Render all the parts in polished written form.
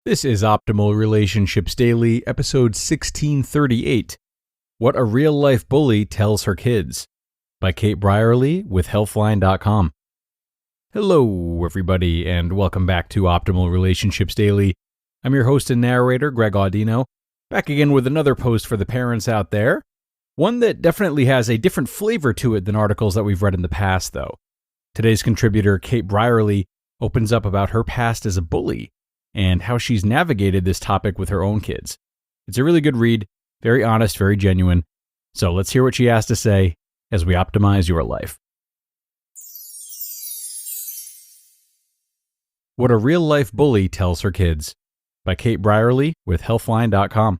This is Optimal Relationships Daily, episode 1638. What a Real-Life Bully Tells Her Kids, by Kate Brierly with Healthline.com. Hello, everybody, and welcome back to Optimal Relationships Daily. I'm your host and narrator, Greg Audino, back again with another post for the parents out there. One that definitely has a different flavor to it than articles that we've read in the past, though. Today's contributor, Kate Brierly, opens up about her past as a bully and how she's navigated this topic with her own kids. It's a really good read, very honest, very genuine. So let's hear what she has to say as we optimize your life. What a Real-Life Bully Tells Her Kids, by Kate Brierly with Healthline.com.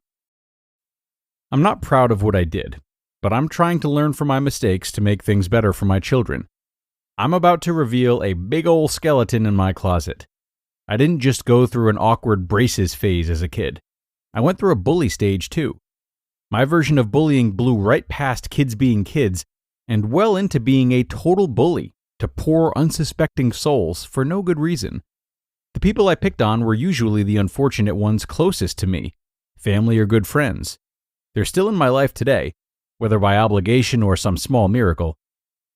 I'm not proud of what I did, but I'm trying to learn from my mistakes to make things better for my children. I'm about to reveal a big ol' skeleton in my closet. I didn't just go through an awkward braces phase as a kid. I went through a bully stage too. My version of bullying blew right past kids being kids and well into being a total bully to poor, unsuspecting souls for no good reason. The people I picked on were usually the unfortunate ones closest to me, family or good friends. They're still in my life today, whether by obligation or some small miracle.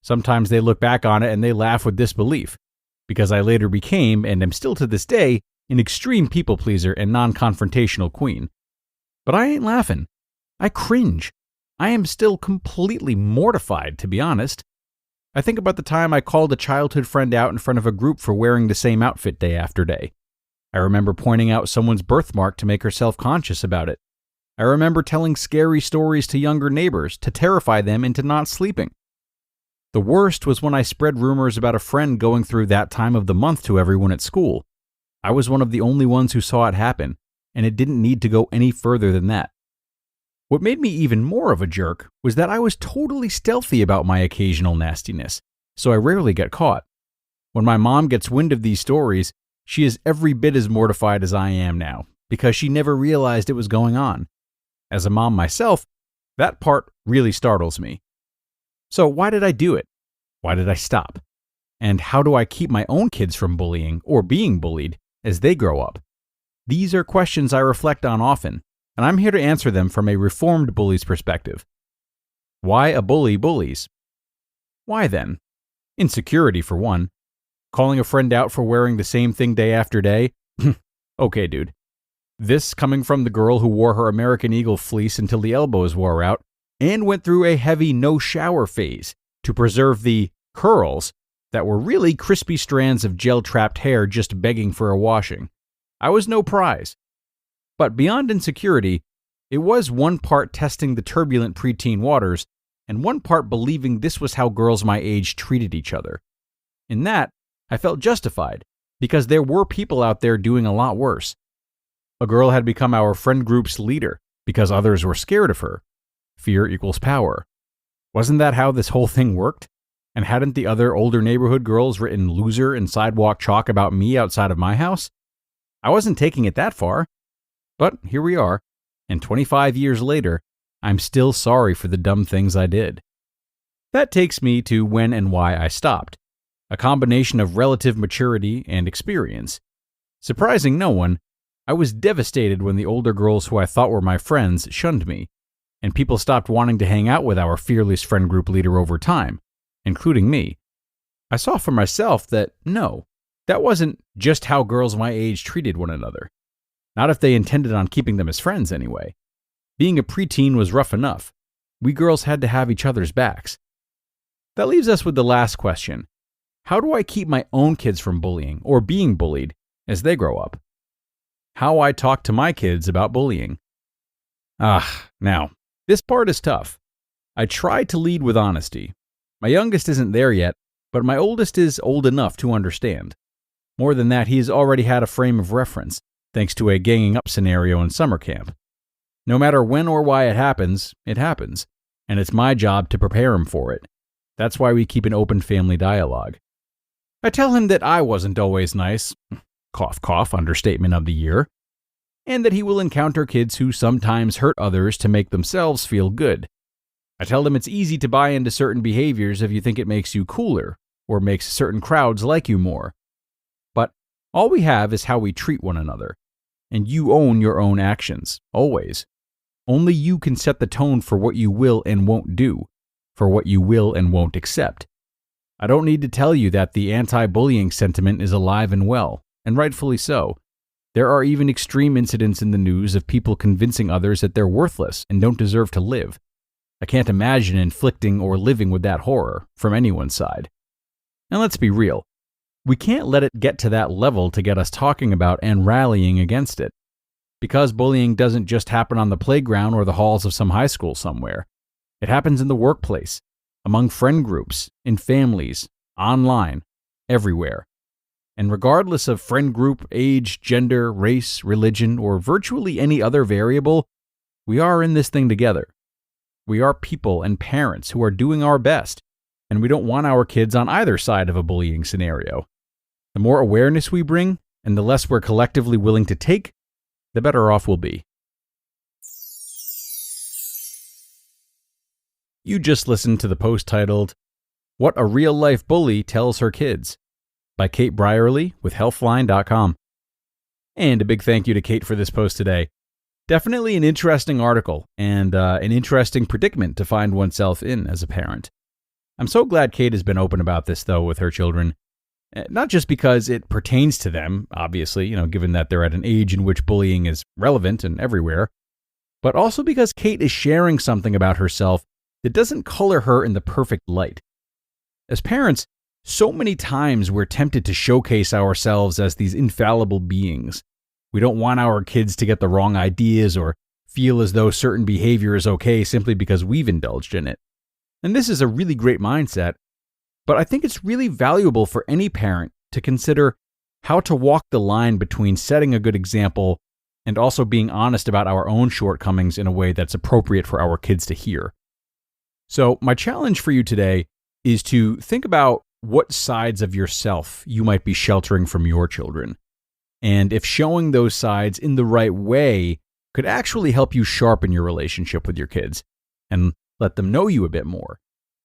Sometimes they look back on it and they laugh with disbelief, because I later became, and am still to this day, an extreme people pleaser and non-confrontational queen. But I ain't laughing. I cringe. I am still completely mortified, to be honest. I think about the time I called a childhood friend out in front of a group for wearing the same outfit day after day. I remember pointing out someone's birthmark to make her self-conscious about it. I remember telling scary stories to younger neighbors to terrify them into not sleeping. The worst was when I spread rumors about a friend going through that time of the month to everyone at school. I was one of the only ones who saw it happen, and it didn't need to go any further than that. What made me even more of a jerk was that I was totally stealthy about my occasional nastiness, so I rarely get caught. When my mom gets wind of these stories, she is every bit as mortified as I am now, because she never realized it was going on. As a mom myself, that part really startles me. So why did I do it? Why did I stop? And how do I keep my own kids from bullying or being bullied as they grow up? These are questions I reflect on often, and I'm here to answer them from a reformed bully's perspective. Why a bully bullies? Why then? Insecurity for one. Calling a friend out for wearing the same thing day after day? Okay, dude. This coming from the girl who wore her American Eagle fleece until the elbows wore out and went through a heavy no-shower phase to preserve the curls that were really crispy strands of gel-trapped hair just begging for a washing. I was no prize. But beyond insecurity, it was one part testing the turbulent preteen waters and one part believing this was how girls my age treated each other. In that, I felt justified because there were people out there doing a lot worse. A girl had become our friend group's leader because others were scared of her. Fear equals power. Wasn't that how this whole thing worked? And hadn't the other older neighborhood girls written loser in sidewalk chalk about me outside of my house? I wasn't taking it that far. But here we are, and 25 years later, I'm still sorry for the dumb things I did. That takes me to when and why I stopped. A combination of relative maturity and experience. Surprising no one, I was devastated when the older girls who I thought were my friends shunned me, and people stopped wanting to hang out with our fearless friend group leader over time, including me. I saw for myself that no, that wasn't just how girls my age treated one another. Not if they intended on keeping them as friends anyway. Being a preteen was rough enough. We girls had to have each other's backs. That leaves us with the last question. How do I keep my own kids from bullying or being bullied as they grow up? How I talk to my kids about bullying. Now, this part is tough. I try to lead with honesty. My youngest isn't there yet, but my oldest is old enough to understand. More than that, he has already had a frame of reference, thanks to a ganging up scenario in summer camp. No matter when or why it happens, and it's my job to prepare him for it. That's why we keep an open family dialogue. I tell him that I wasn't always nice, cough cough, understatement of the year, and that he will encounter kids who sometimes hurt others to make themselves feel good. I tell them it's easy to buy into certain behaviors if you think it makes you cooler, or makes certain crowds like you more. But all we have is how we treat one another. And you own your own actions, always. Only you can set the tone for what you will and won't do, for what you will and won't accept. I don't need to tell you that the anti-bullying sentiment is alive and well, and rightfully so. There are even extreme incidents in the news of people convincing others that they're worthless and don't deserve to live. I can't imagine inflicting or living with that horror from anyone's side. And let's be real. We can't let it get to that level to get us talking about and rallying against it. Because bullying doesn't just happen on the playground or the halls of some high school somewhere. It happens in the workplace, among friend groups, in families, online, everywhere. And regardless of friend group, age, gender, race, religion, or virtually any other variable, we are in this thing together. We are people and parents who are doing our best, and we don't want our kids on either side of a bullying scenario. The more awareness we bring, and the less we're collectively willing to take, the better off we'll be. You just listened to the post titled, "What a Real-Life Bully Tells Her Kids," by Kate Brierly with Healthline.com. And a big thank you to Kate for this post today. Definitely an interesting article and an interesting predicament to find oneself in as a parent. I'm so glad Kate has been open about this, though, with her children. Not just because it pertains to them, obviously, given that they're at an age in which bullying is relevant and everywhere, but also because Kate is sharing something about herself that doesn't color her in the perfect light. As parents, so many times we're tempted to showcase ourselves as these infallible beings. We don't want our kids to get the wrong ideas or feel as though certain behavior is okay simply because we've indulged in it. And this is a really great mindset, but I think it's really valuable for any parent to consider how to walk the line between setting a good example and also being honest about our own shortcomings in a way that's appropriate for our kids to hear. So my challenge for you today is to think about what sides of yourself you might be sheltering from your children, and if showing those sides in the right way could actually help you sharpen your relationship with your kids and let them know you a bit more,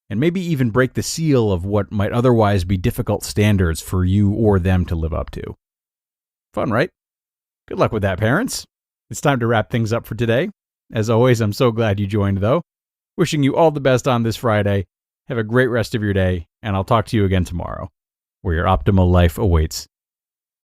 and maybe even break the seal of what might otherwise be difficult standards for you or them to live up to. Fun, right? Good luck with that, parents. It's time to wrap things up for today. As always, I'm so glad you joined, though. Wishing you all the best on this Friday. Have a great rest of your day, and I'll talk to you again tomorrow, where your optimal life awaits.